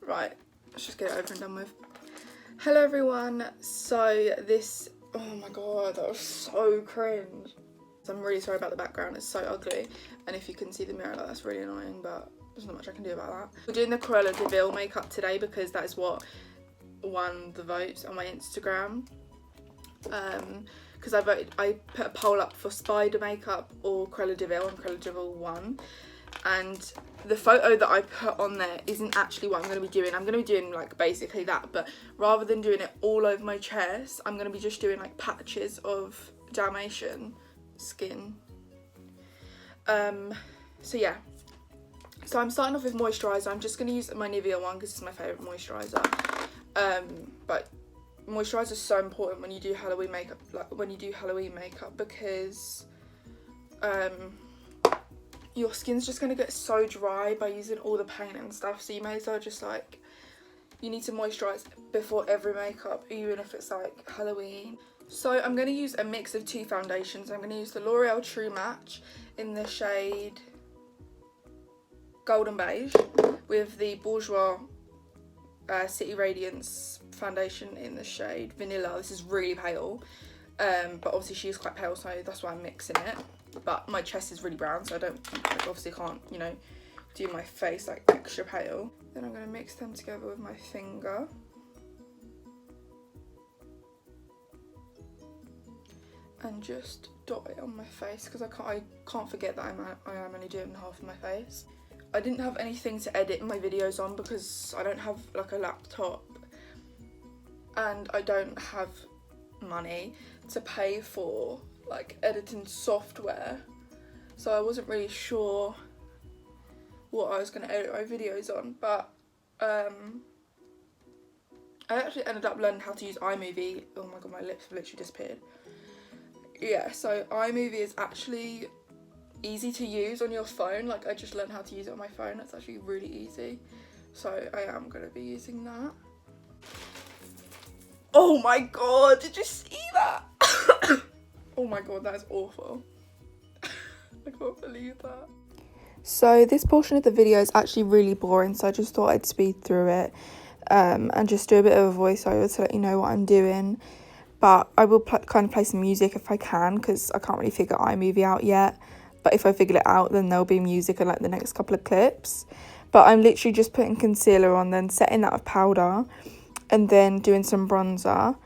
Right, let's just get it over and done with. Hello everyone, so this, oh my god, that was so cringe. I'm really sorry about the background, it's so ugly, and if you can see the mirror, that's really annoying, but there's not much I can do about that. We're doing the Cruella DeVille makeup today because that is what won the votes on my Instagram. Because I put a poll up for Spider makeup or Cruella DeVille, and Cruella DeVille won. And the photo that I put on there isn't actually what I'm going to be doing. I'm going to be doing like basically that, but rather than doing it all over my chest, I'm going to be just doing like patches of Dalmatian skin. So yeah, so I'm starting off with moisturiser. I'm just going to use my Nivea one because it's my favourite moisturiser. But moisturiser is so important when you do Halloween makeup, because your skin's just going to get so dry by using all the paint and stuff, so you may as well just like, you need to moisturise before every makeup, even if it's like Halloween. So I'm going to use a mix of two foundations. I'm going to use the L'Oreal True Match in the shade Golden Beige with the Bourjois City Radiance foundation in the shade Vanilla. This is really pale, but obviously she is quite pale, so that's why I'm mixing it. But my chest is really brown, so I obviously can't, you know, do my face like extra pale. Then I'm going to mix them together with my finger. And just dot it on my face, because I can't forget that I am only doing half of my face. I didn't have anything to edit my videos on because I don't have like a laptop and I don't have money to pay for like editing software, so I wasn't really sure what I was going to edit my videos on, but I actually ended up learning how to use iMovie. Oh my god, my lips have literally disappeared. Yeah, so iMovie is actually easy to use on your phone. Like, I just learned how to use it on my phone. It's actually really easy, so I am going to be using that. Oh my god, did you see that? Oh my god, that is awful. I can't believe that. So this portion of the video is actually really boring, so I just thought I'd speed through it and just do a bit of a voiceover to let you know what I'm doing. But I will kind of play some music if I can, because I can't really figure iMovie out yet. But if I figure it out, then there'll be music in like the next couple of clips. But I'm literally just putting concealer on, then setting that with powder, and then doing some bronzer.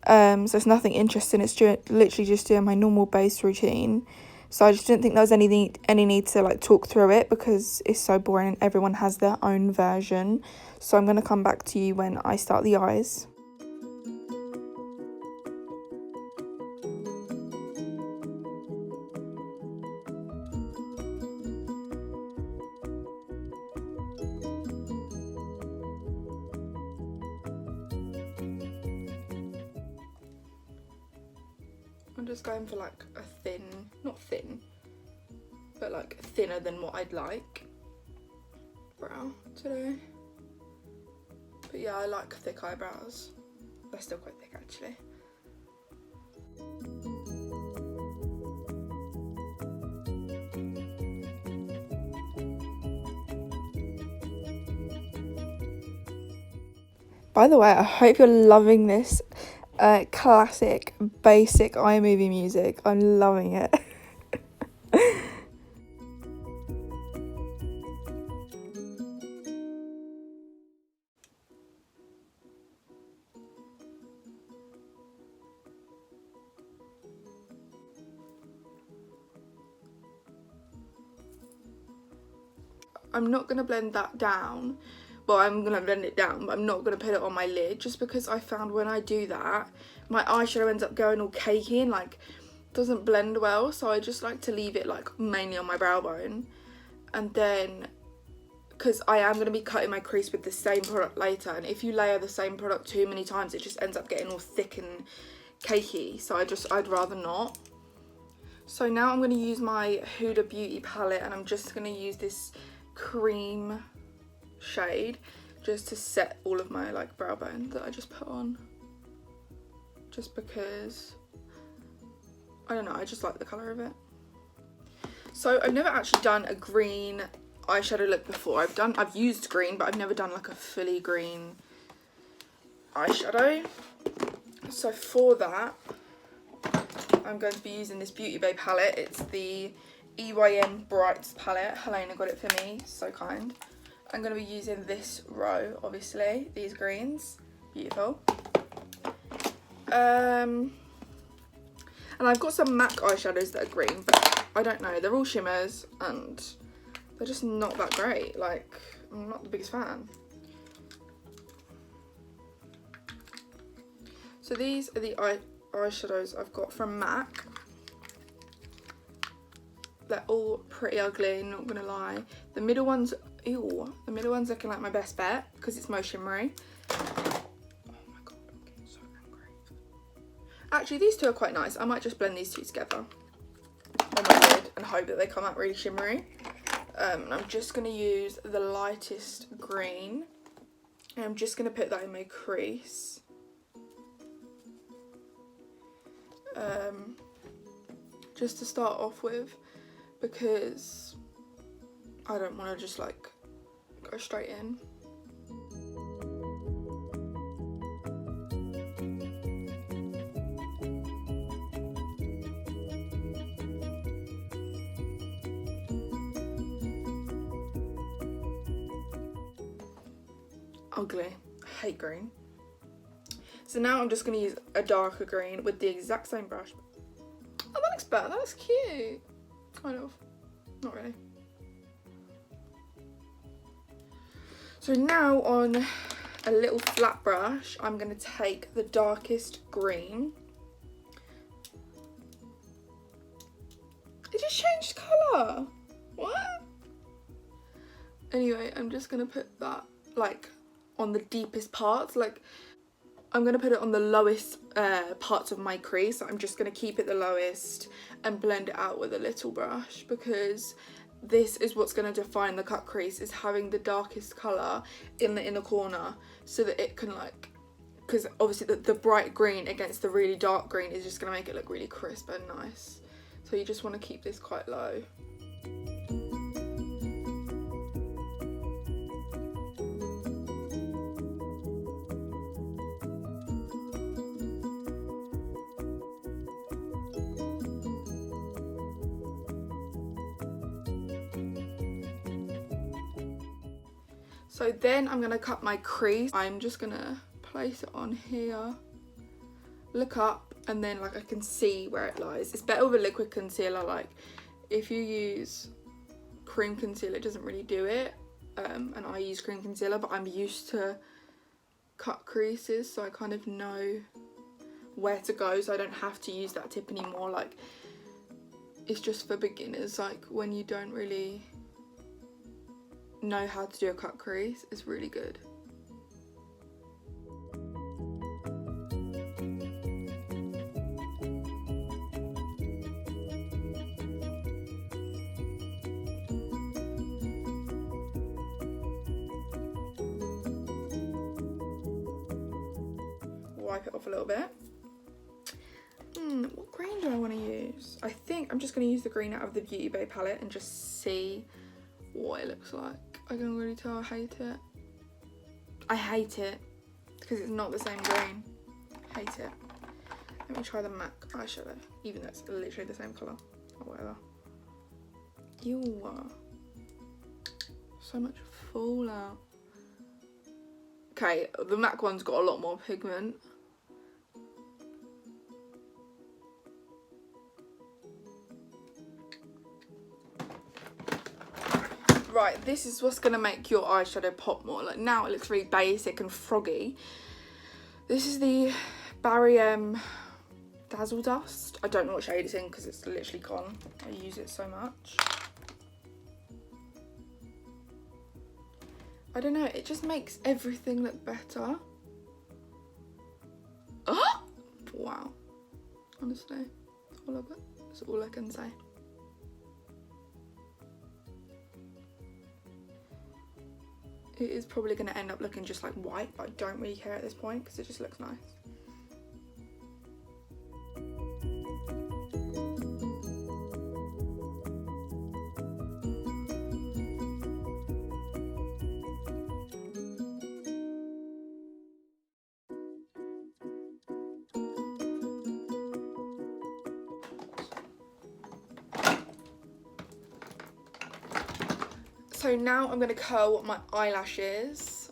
So it's nothing interesting, it's literally just doing my normal base routine. So I just didn't think there was any need to like talk through it, because it's so boring and everyone has their own version. So I'm going to come back to you when I start the eyes. I'm just going for like a thin, not thin, but like thinner than what I'd like brow today. But yeah, I like thick eyebrows. They're still quite thick actually. By the way, I hope you're loving this classic, basic iMovie music. I'm loving it. I'm not going to blend that down. Well, I'm going to blend it down, but I'm not going to put it on my lid, just because I found when I do that, my eyeshadow ends up going all cakey and like doesn't blend well. So I just like to leave it like mainly on my brow bone. And then, because I am going to be cutting my crease with the same product later, and if you layer the same product too many times, it just ends up getting all thick and cakey. So I'd rather not. So now I'm going to use my Huda Beauty palette, and I'm just going to use this cream shade just to set all of my like brow bone that I just put on, just because I don't know, I just like the colour of it. So I've never actually done a green eyeshadow look before. I've used green, but I've never done like a fully green eyeshadow. So for that, I'm going to be using this Beauty Bay palette. It's the EYN Brights palette. Helena got it for me, so kind. I'm going to be using this row, obviously, these greens. Beautiful. And I've got some MAC eyeshadows that are green, but I don't know, they're all shimmers and they're just not that great. Like, I'm not the biggest fan. So these are the eyeshadows I've got from MAC. They're all pretty ugly, not gonna lie. The middle one's, ew, the middle one's looking like my best bet because it's most shimmery. Oh my god, I'm getting so angry. Actually, these two are quite nice. I might just blend these two together on my lid and hope that they come out really shimmery. And I'm just gonna use the lightest green. And I'm just gonna put that in my crease. Just to start off with, because I don't want to just like go straight in. Ugly. I hate green. So now I'm just going to use a darker green with the exact same brush. Oh, that looks better. That looks cute. Kind of. Not really. So now on a little flat brush, I'm going to take the darkest green. It just changed colour. What? Anyway, I'm just going to put that like on the deepest parts. Like, I'm going to put it on the lowest parts of my crease. I'm just going to keep it the lowest and blend it out with a little brush, because this is what's going to define the cut crease, is having the darkest colour in the inner corner, so that it can like, because obviously the bright green against the really dark green is just going to make it look really crisp and nice. So you just want to keep this quite low. So then I'm going to cut my crease. I'm just going to place it on here, look up, and then like I can see where it lies. It's better with a liquid concealer. Like if you use cream concealer, it doesn't really do it. And I use cream concealer, but I'm used to cut creases, so I kind of know where to go, so I don't have to use that tip anymore. Like, it's just for beginners, like when you don't really know how to do a cut crease, is really good. Wipe it off a little bit. What green do I want to use? I think I'm just going to use the green out of the Beauty Bay palette and just see what it looks like. I can really tell I hate it. I hate it because it's not the same green. Hate it. Let me try the MAC eyeshadow, even though it's literally the same colour or whatever. Ew. So much fallout. Okay, the MAC one's got a lot more pigment. Right, this is what's gonna make your eyeshadow pop more. Like now it looks really basic and froggy. This is the Barry Dazzle Dust. I don't know what shade it's in because it's literally gone. I use it so much. I don't know, it just makes everything look better. Oh! Wow. Honestly, that's all I can say. It is probably going to end up looking just like white, but I don't really care at this point because it just looks nice. So now I'm going to curl my eyelashes.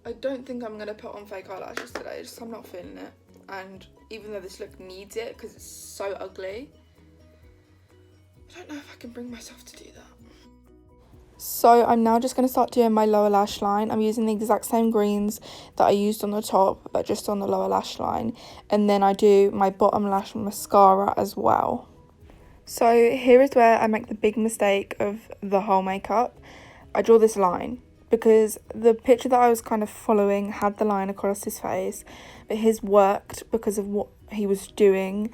I don't think I'm going to put on fake eyelashes today, just I'm not feeling it. And even though this look needs it because it's so ugly, I don't know if I can bring myself to do that. So I'm now just going to start doing my lower lash line. I'm using the exact same greens that I used on the top, but just on the lower lash line. And then I do my bottom lash mascara as well. So here is where I make the big mistake of the whole makeup. I draw this line because the picture that I was kind of following had the line across his face, but his worked because of what he was doing.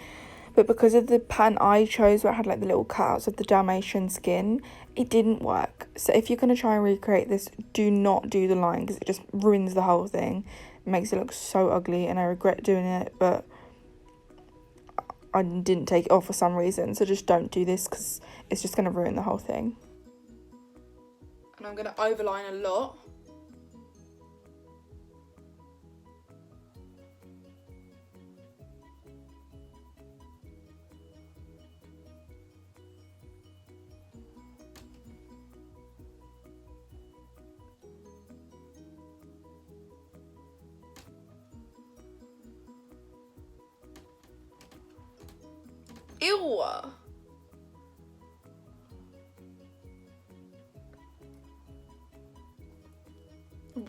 But because of the pattern I chose where it had like the little cutouts of the Dalmatian skin, it didn't work. So if you're going to try and recreate this, do not do the line because it just ruins the whole thing. It makes it look so ugly and I regret doing it, but I didn't take it off for some reason. So just don't do this because it's just going to ruin the whole thing. And I'm going to overline a lot. Ew!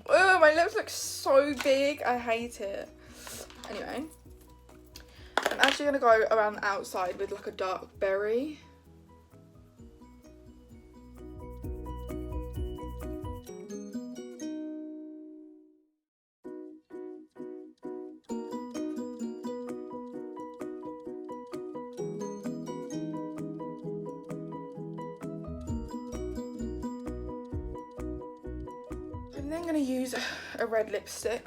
Oh, my lips look so big. I hate it. Anyway, I'm actually going to go around the outside with like a dark berry. I'm then going to use a red lipstick.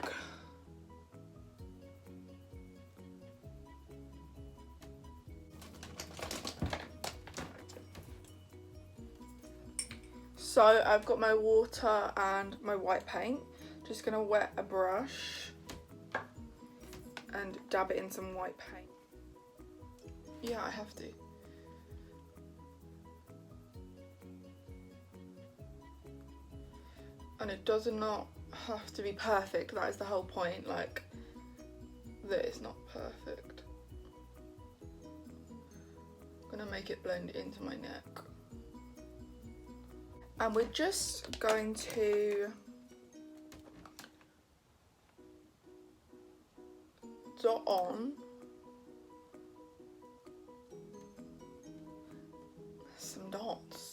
So I've got my water and my white paint. Just going to wet a brush and dab it in some white paint. Yeah, I have to. And it does not have to be perfect, that is the whole point, like, that it's not perfect. I'm gonna make it blend into my neck. And we're just going to dot on some dots.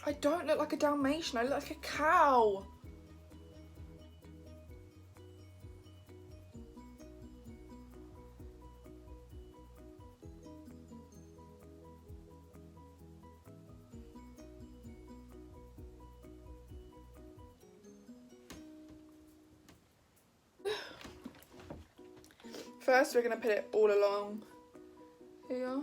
I don't look like a Dalmatian, I look like a cow. First, we're going to put it all along here.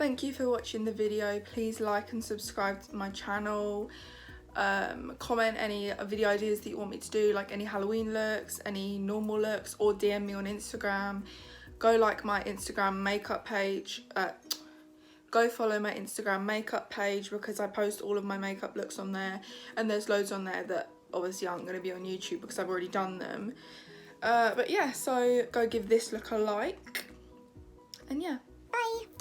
thank you for watching the video. Please like and subscribe to my channel. Comment any video ideas that you want me to do, like any Halloween looks, any normal looks, or DM me on Instagram. Go like my Instagram makeup page. Go follow my Instagram makeup page because I post all of my makeup looks on there, and there's loads on there that obviously aren't going to be on YouTube because I've already done them. But yeah, so go give this look a like, and yeah, bye.